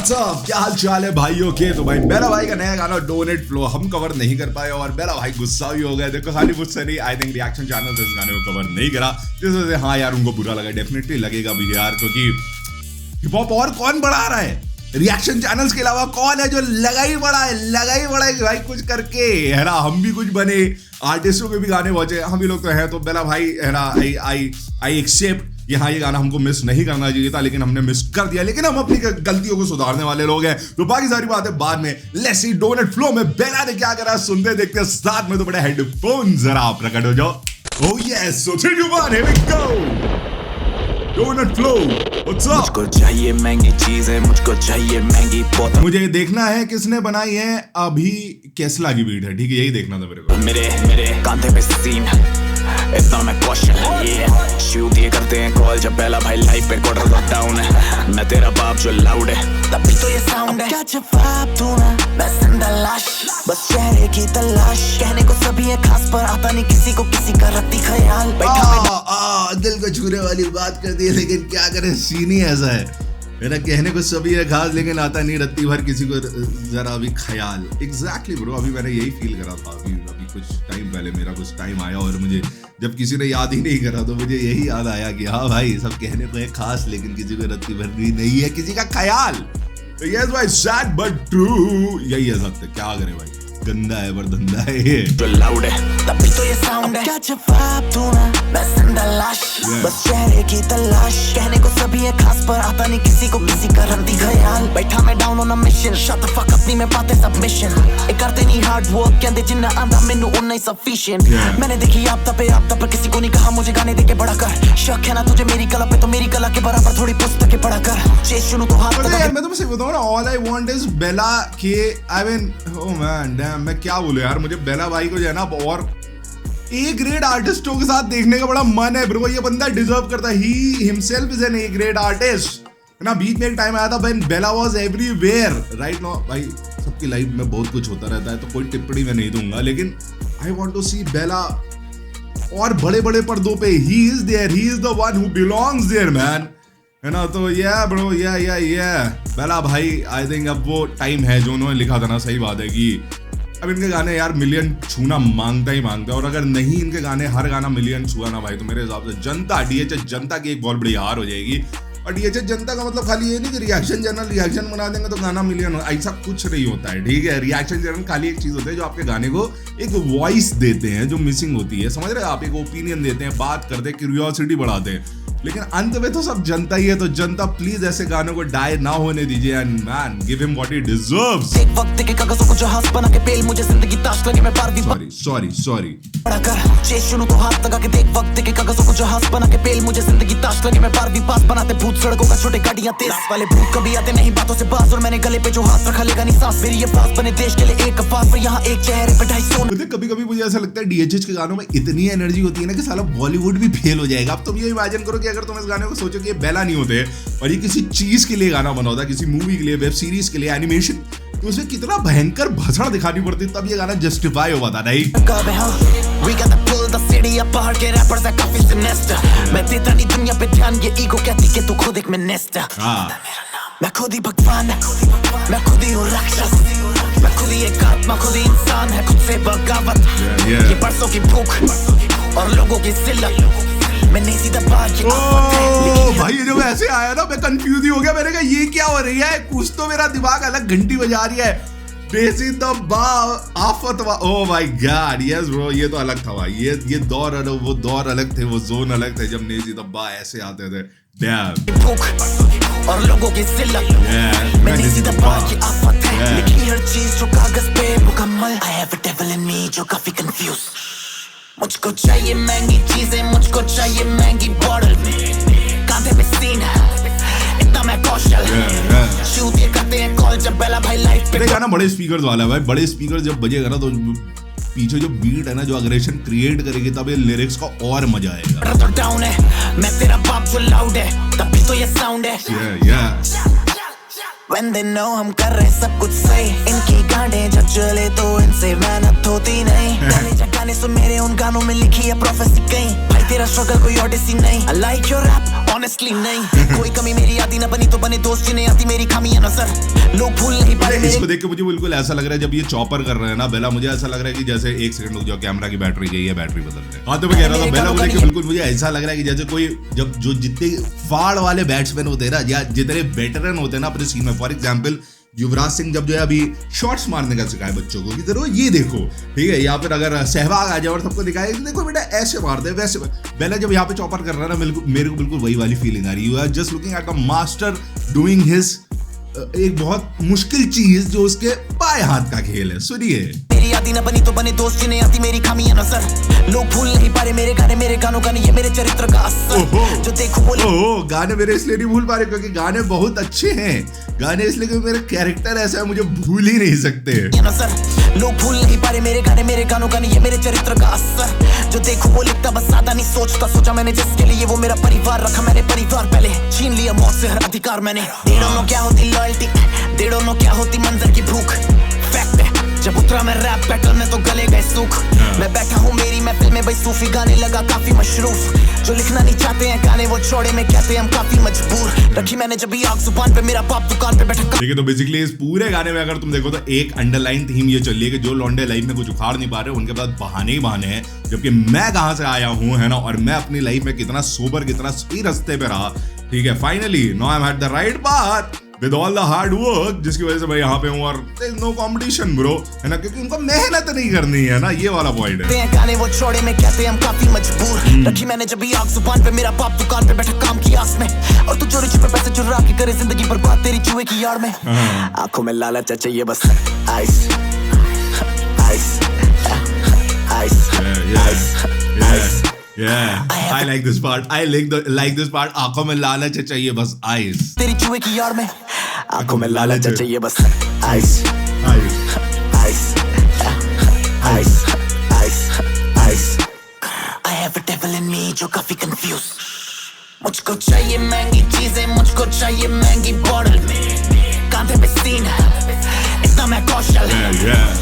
WhatsApp, क्या हाल चाल है भाइयों के। तो भाई बेला भाई का नया गाना डोनेट फ्लो हम कवर नहीं कर पाए और बेला भाई गुस्सा भी हो गए। देखो खाली मुझसे नहीं, आई थिंक रिएक्शन चैनल इस गाने को कवर नहीं करा, जिस वजह से हाँ यार उनको बुरा लगा, डेफिनेटली लगेगा भी यार, क्योंकि हिप हॉप और कौन बढ़ा रहा है रिएक्शन चैनल्स के अलावा? कौन है जो लगा ही बड़ा है कि भाई कुछ करके है ना हम भी कुछ बने, आर्टिस्टों के भी गाने बचे, हम भी लोग तो हैं। तो बेला भाई है ना, आई एक्सेप्ट यहाँ ये गाना हमको मिस नहीं करना चाहिए था, लेकिन हमने मिस कर दिया, लेकिन हम अपनी गलतियों को सुधारने वाले लोग हैं। तो बाकी सारी बातें बाद में। लेट्स सी डोनेट फ्लो में बेला ने क्या करा, सुनते देखते हैं साथ में। तो बड़े हेडफोन जरा प्रकट हो जाओ। Oh yes, so 3, 2, 1, here we go. Donate flow, what's up? मुझको चाहिए महंगी चीजें, मुझको चाहिए महंगी बोतल। मुझे देखना है किसने बनाई है, अभी कैसला की बीट है, ठीक है, यही देखना था मेरे को। मेरे कांधे पे सीन इतना मैं क्वेश्चन ये शूट ये करते हैं कॉल जब पहला भाई लाइफ पे क्वार्टर लॉकडाउन है। मैं तेरा बाप जो लाउड है तभी तो ये साउंड है। क्या जवाब दूं मैं जिंदा लाश, बस चेहरे की तलाश। कहने को सभी है खास पर आता नहीं किसी को किसी का रत्ती ख्याल। दिल को छूने वाली बात कर दी, लेकिन क्या करें सीन ही ऐसा है मेरा। कहने को सभी है खास लेकिन आता नहीं रत्ती भर किसी को जरा भी ख्याल। एग्जैक्टली ब्रो, अभी मैंने यही फील करा था अभी कुछ टाइम पहले। मेरा कुछ टाइम आया और मुझे जब किसी ने याद ही नहीं करा तो मुझे यही याद आया कि हाँ भाई सब कहने को है खास लेकिन किसी को रत्ती भर भी नहीं है किसी का ख्याल। तो यस भाई, सैड बट ट्रू, यही है सत्य। क्या करें भाई, गंदा है पर धंधा है ये। जो लाउड है तभी तो ये साउंड है। क्या जवाब दूं मैं जिंदा लाश, बस चेहरे की तलाश। कहने को सभी है खास पर आता नहीं किसी को किसी का रत्ती ख्याल। बैठा मैं down on a mission, shut the fuck अपनी में पाते सबमिशन। एक करते नहीं हार्ड वर्क कहंदे जिन्ना आंदा मेनू उन्ना ही सफिशिएंट। मैंने देखी आपता पे किसी को नहीं कहा मुझे गाने देके बड़ा कर। शक है ना तुझे मेरी कला पे, तो मेरी कला के बराबर थोड़ी पुस्तकें पढ़ा कर। चेस शुरू तो हाथ लगा। यार मैं तुमसे बताऊं ना, ऑल आई वांट इज बेला के, I mean oh man damn, मैं क्या बोलूं यार, मुझे बेला भाई को जो है ना और ए ग्रेड आर्टिस्टों के साथ देखने का बड़ा मन है ब्रो। ये बंदा डिजर्व करता है, he himself is an A grade artist है ना। बीच में एक टाइम आया था when Bella was everywhere. Right now भाई सबकी लाइफ में बहुत कुछ होता रहता है, तो कोई टिप्पणी मैं नहीं दूंगा, लेकिन आई वांट टू सी बेला और बड़े बड़े पर्दों पे। He is there, he is the one who belongs there man, है ना। तो या ब्रो या बेला भाई, आई थिंक अब वो टाइम है जो उन्होंने लिखा था ना, सही बात है कि अब इनके गाने यार मिलियन छूना मांगता है। और अगर नहीं इनके गाने हर गाना मिलियन छुआ ना भाई, तो मेरे हिसाब से जनता, डीएचएच जनता की एक बहुत बड़ी हार हो जाएगी। और डीएचएच जनता का मतलब खाली ये नहीं कि रिएक्शन चैनल रिएक्शन बना देंगे तो गाना मिलियन, ऐसा कुछ नहीं होता है, ठीक है। रिएक्शन चैनल खाली एक चीज होता है जो आपके गाने को एक वॉइस देते हैं जो मिसिंग होती है, समझ रहे हैं आप। एक ओपिनियन देते हैं, बात करते हैं, क्यूरियोसिटी बढ़ाते हैं, लेकिन अंत में तो सब जनता ही है। तो जनता प्लीज ऐसे गानों को डाई ना होने दीजिए and man give him what he deserves. एक वक्त के कागजों को जहाज बना के पेल मुझे जिंदगी ताश लगे मैं पार भी सॉरी बड़ा कर। चेस शुरू तो हाथ लगा के देख, वक्त के कागजों को जहाज बना के पेल मुझे जिंदगी ताश लगे मैं पार भी पास। बनाते भूत सड़कों का छोटे गाड़ियां तेज वाले भूत कभी आते नहीं बातों से बाज। और मैंने गले पे जो हाथ रखा लेगा नहीं सांस। मेरी ये फास बने देश के लिए एक अफवाह, पर यहाँ एक चेहरे पे 250। कभी मुझे ऐसा लगता है डीएचएच के गानों में इतनी एनर्जी होती है ना कि साला बॉलीवुड भी फेल हो जाएगा। अब तुम ये इमेजिन करो कि अगर तुम इस गाने को सोचो कि ये बेला नहीं होते और ये किसी चीज के लिए गाना बना होता, किसी मूवी के लिए, वेब सीरीज के लिए, एनिमेशन, तो उसमें कितना भयंकर भसड़ दिखानी पड़ती, तब ये गाना जस्टिफाई हो पाता। नहीं मैं देता नहीं दुनिया पे ध्यान, ये ईगो कहती कि तू खुद एक मिनिस्टर। मैं खुद ही भगवान, मैं खुद ही हूँ राक्षस, मैं खुद ही एक आत्मा, खुद ही इंसान है, खुद से बगावत। ये बरसों की भूख और लोगों की जिल्लत, मैं नहीं सीधा भाई ये जो ऐसे आया ना, मैं कंफ्यूज ही हो गया। मैंने कहा ये क्या हो रही है, कुछ तो मेरा दिमाग अलग घंटी बजा रही है। देसी दबा आफत, oh my God, yes bro, ये तो अलग था भाई। ये दौर अलग, वो दौर अलग थे, वो जोन अलग थे जब नेजी दब्बा ऐसे आते थे। भूख और लोगों की जिल्लत, मैं नहीं सीधा की आफत है, लिखी हर चीज जो कागज पे मुकम्मल। I have a devil in me जो काफी कंफ्यूज। मुझको चाहिए महंगी चीजें, मुझको चाहिए महंगी बॉटल। कांधे पे सीन इतना मैं कौशल। शूट ये करते हैं कॉल जब बेला भाई लाइफ पे। गाना बड़े स्पीकर्स वाला है भाई। बड़े स्पीकर जब बजेगा ना तो पीछे जो बीट है ना, जो अग्रेशन क्रिएट करेगी, तब ये लिरिक्स का और मजा आएगा। तो डाउन है मैं तेरा बाप जो लाउड है तभी तो ये साउंड है। When they know हम कर रहे सब कुछ सही, इनकी गांडें जब चले तो इनसे मेहनत होती नहीं। गाने जगाने सो मेरे उन गानों में लिखी है प्रोफेसी कहीं। भाई तेरा स्ट्रगल कोई ओडिसी नहीं, I like your rap honestly नहीं, कोई कमी मेरी आती ना बनी तो बने दोस्त जिन्हें आती मेरी खामियां नजर, लोग भूल नहीं पाए मेरे। इसको देख के मुझे बिल्कुल ऐसा लग रहा है जब ये चॉपर कर रहे हैं ना बेला, मुझे ऐसा लग रहा है कि जैसे एक सेकंड रुक जाओ कैमरा की बैटरी गई है, बैटरी बदल रहे हैं। हाँ तो मैं कह रहा था बेला को देख के बिल्कुल मुझे ऐसा लग रहा है कि जैसे कोई जब जो जितने फाड़ वाले बैट्समैन होते हैं ना या जितने वेटरन होते हैं ना अपने सीन में, फॉर एग्जाम्पल युवराज सिंह जब जो है अभी शॉट्स मारने का सिखाए बच्चों को कि जरूर ये देखो ठीक है, या फिर अगर सहवाग आ जाए और सबको दिखाए देखो बेटा ऐसे मारते हैं वैसे। बेला जब यहाँ पे चॉपर कर रहा है ना मेरे को बिल्कुल वही वाली फीलिंग आ रही है। You are just looking at a master doing his एक बहुत मुश्किल चीज जो उसके बाएं हाथ का खेल है। सुनिए मेरी आती ना बनी तो बने दोस्त जिन्हें आती मेरी खामियां नजर, लोग भूल नहीं पा रहे मेरे गानों का नहीं, ये मेरे चरित्र का असर जो देखो बोले। गाने मेरे इसलिए नहीं भूल पा रहे क्योंकि गाने बहुत अच्छे हैं, गाने इसलिए क्योंकि मेरे कैरेक्टर ऐसा है मुझे भूल ही नहीं सकते। लोग भूल नहीं पा रहे मेरे गानों का नहीं, ये मेरे चरित्र का असर जो देखो वो लिखता बस ज्यादा नहीं सोचता, सोचा मैंने जिसके लिए वो मेरा परिवार, रखा मैंने परिवार पहले, छीन लिया मौत से हर अधिकार मैंने। They don't know क्या होती लॉयल्टी, they don't know क्या होती मंजर की भूख, फैक्ट है जब उतरा मैं रैप बैटल में तो गले गए सूख, मैं बैठा हूँ मेरी महफिल में भाई सूफी गाने लगा काफी मशरूफ, जो लिखना नहीं चाहते हैं गाने वो छोड़े में कहते हैं हम काफी मजबूर, रखी मैंने जब भी आग जुबान पे, मेरा बाप दुकान पे बैठा। ठीक है तो बेसिकली इस पूरे गाने में अगर तुम देखो तो एक अंडरलाइन थीम ये चल रही है कि जो लौंडे लाइफ में कुछ उखाड़ नहीं पा रहे उनके पास बहाने ही बहाने हैं, जबकि मैं कहां से आया हूं है ना, और मैं अपनी लाइफ में कितना सोबर कितना सही रास्ते पे रहा। ठीक है finally no I am at the right path with all the hard work, जिसकी वजह से मैं यहाँ पे हूँ और नो कंपटीशन ब्रो है ना, क्योंकि उनको मेहनत नहीं करनी है ना, ये वाला पॉइंट है। गाने वो छोड़े में कहते हम काफी मजबूर, रखी मैंने जब भी आग जुबान पे, मेरा बाप दुकान पे बैठा काम की आस में, और तू चोरी छुपे पैसे चुरा के करे जिंदगी बर्बाद तेरी जुए की यार में, आंखों में लालच चाहिए बस ice ice ice ice. Yeah, I like this part. I like this part. आंखों में लालच चाहिए बस आइस, तेरी जुए की यार में, आंखों में लालच चाहिए बस ice ice ice ice ice ice. I have a devil in me जो काफी confused, मुझको चाहिए महंगी चीजें, मुझको चाहिए महंगी बॉटल, कांधे पे सीन इतना मैं कौशल,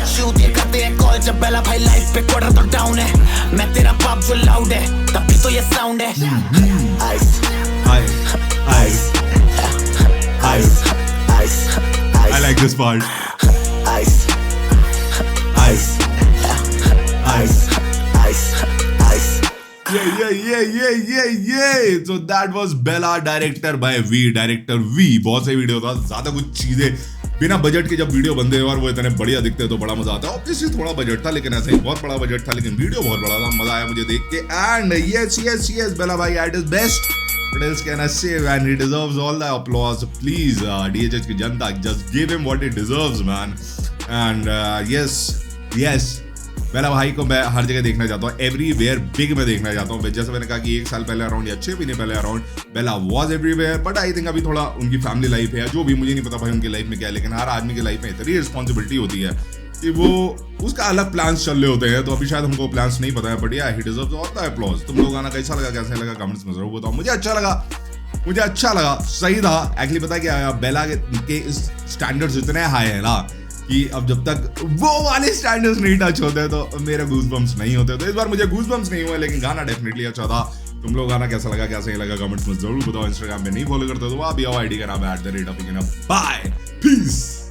शूट ये करते हैं कॉल जब बेला भाई लाइफ पे क्वार्टर तो डाउन है, मैं तेरा बाप जो लाउड है तभी तो ये साउंड है। Ice ice ice ice ice. I like this part. Ice ice ice ice ice. Yeah. So that was Bella, director by V, director V. बहुत से वीडियो था, ज्यादा कुछ चीजें बिना बजट के जब वीडियो बनते हैं और वो इतने बढ़िया दिखते हैं तो बड़ा मजा आता है। ऑब्वियसली थोड़ा बजट था लेकिन ऐसा ही बहुत बड़ा बजट था, लेकिन वीडियो बहुत बड़ा था, मजा आया मुझे देख के। एंड yes Bella भाई at his best. What else can I say, man? He deserves all the applause. Please, DHH की जनता, just give him what he deserves, man. And yes. बेला भाई को मैं हर जगह देखना चाहता हूँ, एवरीवेयर बिग में देखना चाहता हूँ। जैसे मैंने कहा कि 1 साल पहले अराउंड या 6 महीने पहले around Bella was everywhere, but I think अभी थोड़ा उनकी फैमिली लाइफ है, जो भी मुझे नहीं पता भाई उनकी लाइफ में क्या है, लेकिन हर आदमी की लाइफ में इतनी रिस्पॉन्सिबिलिटी होती है कि वो उसका अलग प्लान्स चल रहे होते हैं, तो अभी शायद हमको प्लान्स नहीं पता है, बट यार ही डिजर्व्स ऑल द अप्लॉज। तुम लोग गाना कैसा लगा, कैसे लगा, कमेंट्स में जरूर बताओ। मुझे अच्छा लगा, सही था एक्चुअली। पता क्या है, बेला के स्टैंडर्ड्स इतने हाई है ना कि अब जब तक वो वाले स्टैंडर्ड्स नहीं टच होते तो मेरे गूज बम्स नहीं होते, तो इस बार मुझे गूज बम्स नहीं हुए, लेकिन गाना डेफिनेटली अच्छा था। तुम लोग गाना कैसा लगा, कैसा नहीं लगा, कमेंट्स में जरूर बताओ। इंस्टाग्राम पे नहीं फॉलो करते तो वहाँ भी आईडी का नाम है @the rate of Ikena। Bye, piece.